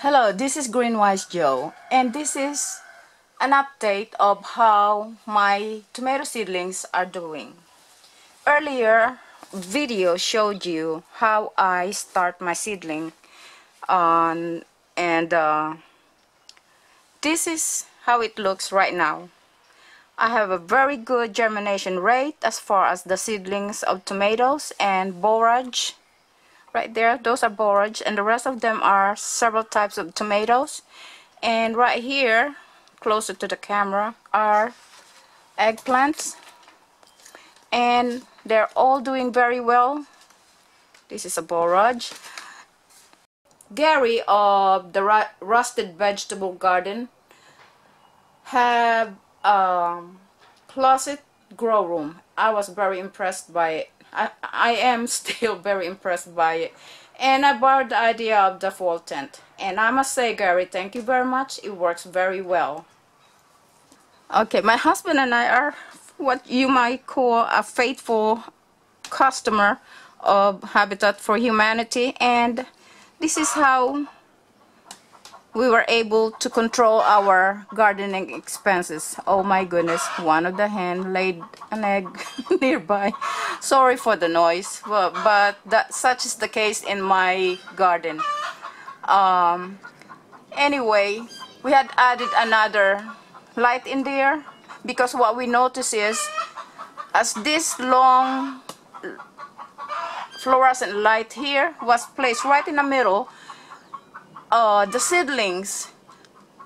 Hello, this is Greenwise Joe, and this is an update of how my tomato seedlings are doing. Earlier video showed you how I start my seedling on, and this is how it looks right now. I have a very good germination rate as far as the seedlings of tomatoes and borage. Right there, those are borage, and the rest of them are several types of tomatoes. And right here, closer to the camera, are eggplants, and they're all doing very well. This is a borage. Gary of the Rusted Vegetable Garden have closet grow room. I was very impressed by it. I am still very impressed by it, and I borrowed the idea of the fall tent, and I must say, Gary, thank you very much. It works very well. Okay, my husband and I are what you might call a faithful customer of Habitat for Humanity, and this is how we were able to control our gardening expenses. Oh my goodness, one of the hen laid an egg nearby. Sorry for the noise, but such is the case in my garden. Anyway, we had added another light in there because what we notice is as this long fluorescent light here was placed right in the middle, the seedlings,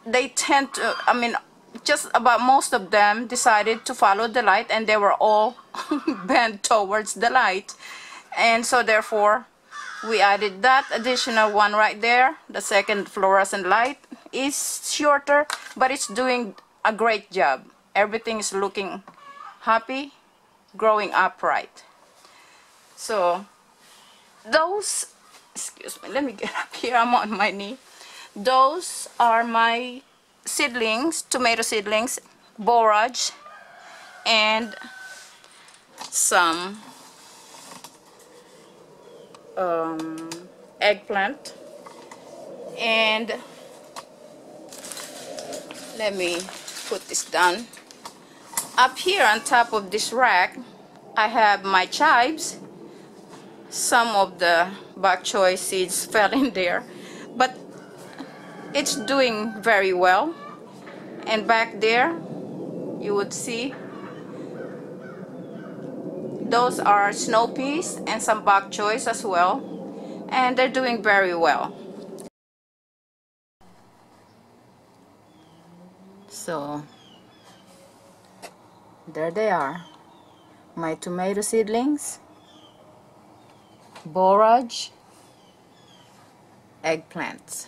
they tend to, just about most of them decided to follow the light, and they were all bent towards the light, and so therefore we added that additional one right there. The second fluorescent light is shorter, but it's doing a great job. Everything is looking happy, growing upright. So those, excuse me, let me get up here, I'm on my knee. Those are my seedlings, tomato seedlings, borage, and some eggplant. And let me put this down. Up here on top of this rack, I have my chives. Some of the bok choy seeds fell in there, but it's doing very well. And back there you would see those are snow peas and some bok choys as well, and they're doing very well. So there they are, my tomato seedlings, borage, eggplants.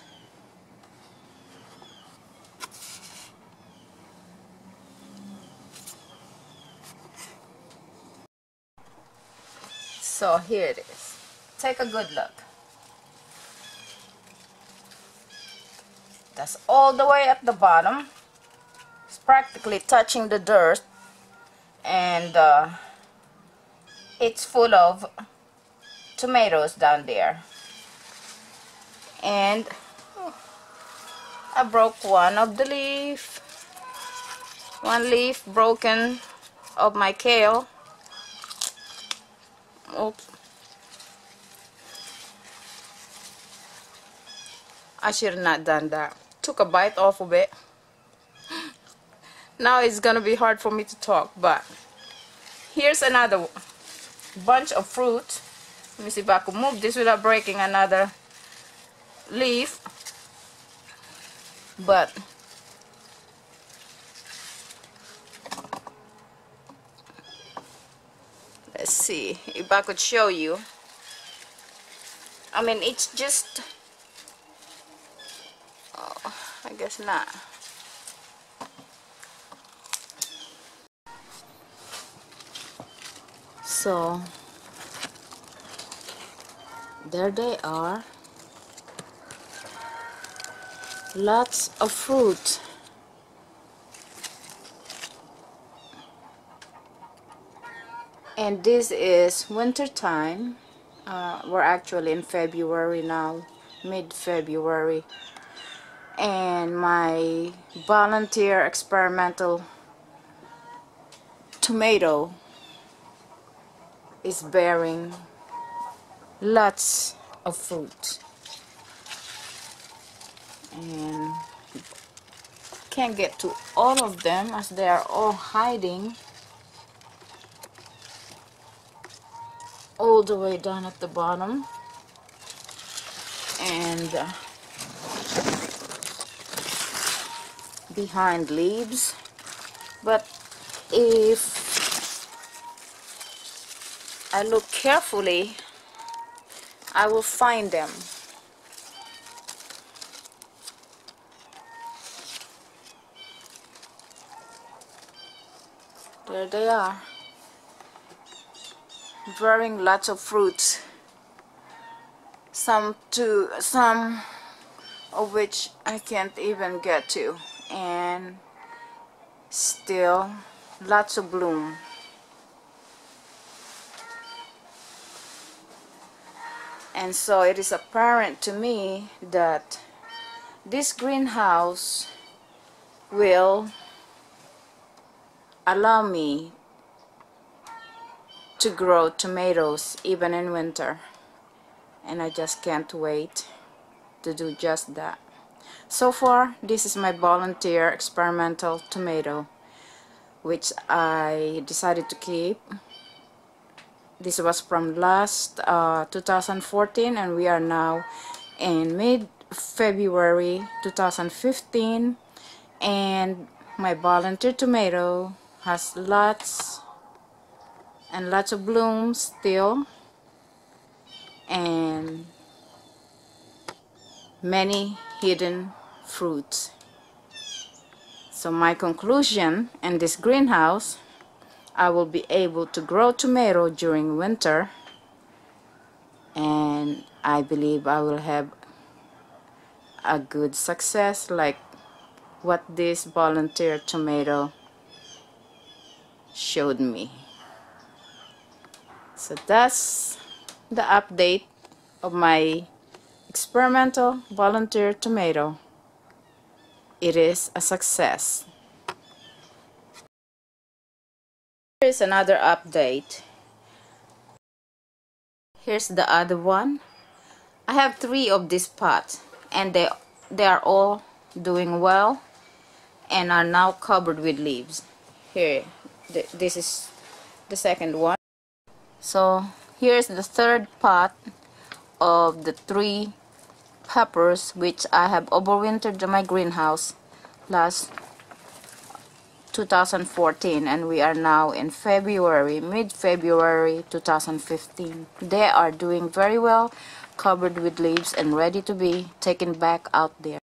So here it is. Take a good look. That's all the way at the bottom. It's practically touching the dirt, and it's full of tomatoes down there. And I broke one of the leaf. One leaf broken of my kale. Oops. I should have not done that. Took a bite off of it. Now it's gonna be hard for me to talk, but here's another bunch of fruit. Let me see if I can move this without breaking another leaf. But let's see if I could show you. It's just, oh, I guess not. So there they are. Lots of fruit. And this is winter time. We're actually in February now, mid-February. And my volunteer experimental tomato is bearing lots of fruit, and can't get to all of them as they are all hiding all the way down at the bottom and behind leaves. But if I look carefully, I will find them. There they are, bearing lots of fruits, some of which I can't even get to, and still lots of bloom. And so it is apparent to me that this greenhouse will allow me to grow tomatoes even in winter, and I just can't wait to do just that. So far, this is my volunteer experimental tomato, which I decided to keep. This was from last 2014, and we are now in mid-February 2015, and my volunteer tomato has lots and lots of blooms still, and many hidden fruits. So my conclusion, in this greenhouse I will be able to grow tomato during winter, and I believe I will have a good success like what this volunteer tomato showed me. So that's the update of my experimental volunteer tomato. It is a success. Here's another update. Here's the other one. I have 3 of these pots, and they are all doing well and are now covered with leaves. Here, this is the second one. So here's the third pot of the 3 peppers which I have overwintered in my greenhouse last 2014, and we are now in February, mid-February 2015. They are doing very well, covered with leaves and ready to be taken back out there.